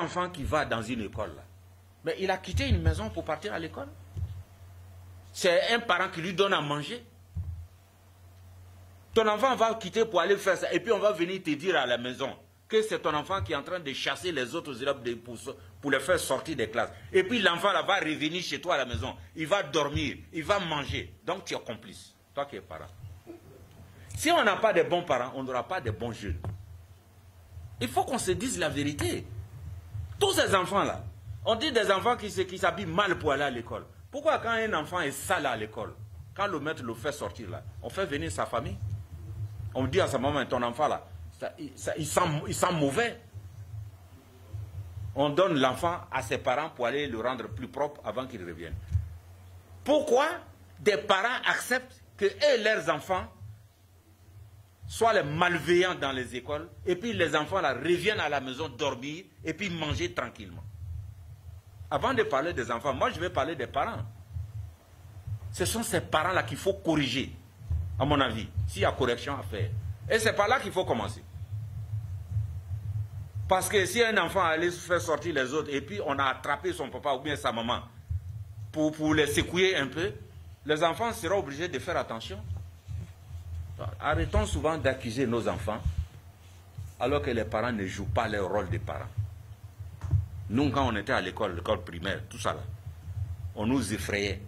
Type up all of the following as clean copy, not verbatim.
Enfant qui va dans une école, là, mais il a quitté une maison pour partir à l'école. C'est un parent qui lui donne à manger. Ton enfant va quitter pour aller faire ça. Et puis on va venir te dire à la maison que c'est ton enfant qui est en train de chasser les autres élèves pour les faire sortir des classes. Et puis l'enfant là va revenir chez toi à la maison. Il va dormir, il va manger. Donc tu es complice, toi qui es parent. Si on n'a pas de bons parents, on n'aura pas de bons jeunes. Il faut qu'on se dise la vérité. Tous ces enfants-là, on dit des enfants qui s'habillent mal pour aller à l'école. Pourquoi quand un enfant est sale à l'école, quand le maître le fait sortir là, on fait venir sa famille? On dit à sa maman, ton enfant là, il sent mauvais. On donne l'enfant à ses parents pour aller le rendre plus propre avant qu'il revienne. Pourquoi des parents acceptent que eux, leurs enfants, soient les malveillants dans les écoles, et puis les enfants là reviennent à la maison dormir, et puis manger tranquillement? Avant de parler des enfants, moi je vais parler des parents. Ce sont ces parents-là qu'il faut corriger, à mon avis, s'il y a correction à faire. Et c'est par là qu'il faut commencer. Parce que si un enfant allait faire sortir les autres, et puis on a attrapé son papa ou bien sa maman pour les secouer un peu, les enfants seront obligés de faire attention. Arrêtons souvent d'accuser nos enfants, alors que les parents ne jouent pas leur rôle de parents. Nous, quand on était à l'école primaire, tout ça là, on nous effrayait.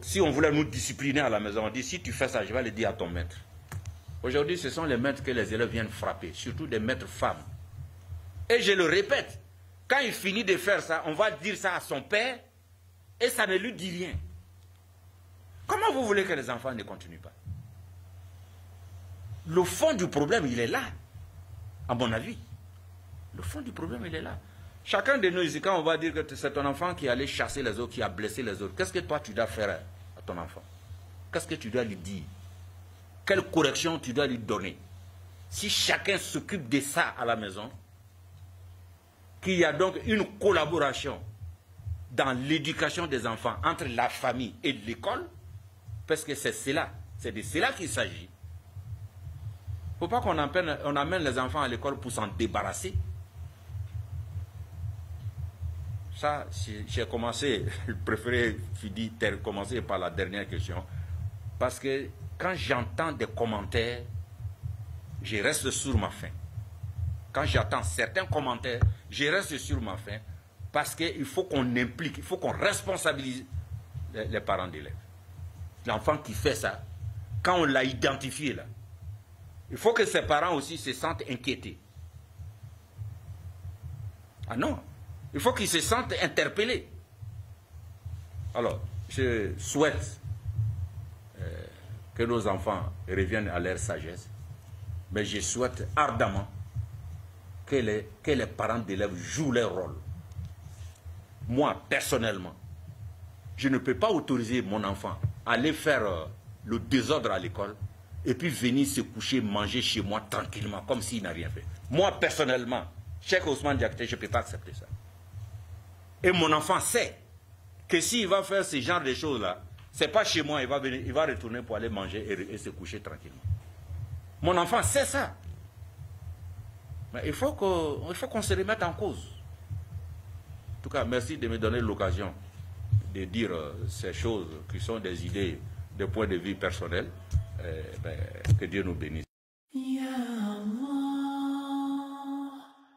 Si on voulait nous discipliner à la maison, on dit, si tu fais ça, je vais le dire à ton maître. Aujourd'hui, ce sont les maîtres que les élèves viennent frapper, surtout des maîtres femmes. Et je le répète, quand il finit de faire ça, on va dire ça à son père, et ça ne lui dit rien. Comment vous voulez que les enfants ne continuent pas? Le fond du problème, il est là, à mon avis. Le fond du problème, il est là. Chacun de nous ici, quand on va dire que c'est ton enfant qui est allé chasser les autres, qui a blessé les autres, qu'est-ce que toi tu dois faire à ton enfant? Qu'est-ce que tu dois lui dire? Quelle correction tu dois lui donner? Si chacun s'occupe de ça à la maison, qu'il y a donc une collaboration dans l'éducation des enfants entre la famille et l'école, parce que c'est cela, c'est de cela qu'il s'agit. Il ne faut pas qu'on amène les enfants à l'école pour s'en débarrasser. Ça, j'ai commencé, je préférais commencer par la dernière question, parce que quand j'entends des commentaires, je reste sur ma faim. Quand j'entends certains commentaires, je reste sur ma faim, parce qu'il faut qu'on implique, il faut qu'on responsabilise les parents d'élèves. L'enfant qui fait ça, quand on l'a identifié là, il faut que ses parents aussi se sentent inquiétés. Ah non, il faut qu'ils se sentent interpellés. Alors, je souhaite que nos enfants reviennent à leur sagesse, mais je souhaite ardemment que les parents d'élèves jouent leur rôle. Moi, personnellement, je ne peux pas autoriser mon enfant à aller faire le désordre à l'école et puis venir se coucher, manger chez moi tranquillement, comme s'il n'a rien fait. Moi, personnellement, Cheikh Ousmane Diakité, je ne peux pas accepter ça. Et mon enfant sait que s'il va faire ce genre de choses-là, ce n'est pas chez moi, il va retourner pour aller manger et se coucher tranquillement. Mon enfant sait ça. Mais il faut qu'on se remette en cause. En tout cas, merci de me donner l'occasion de dire ces choses qui sont des idées de point de vue personnel. Que Dieu nous bénisse.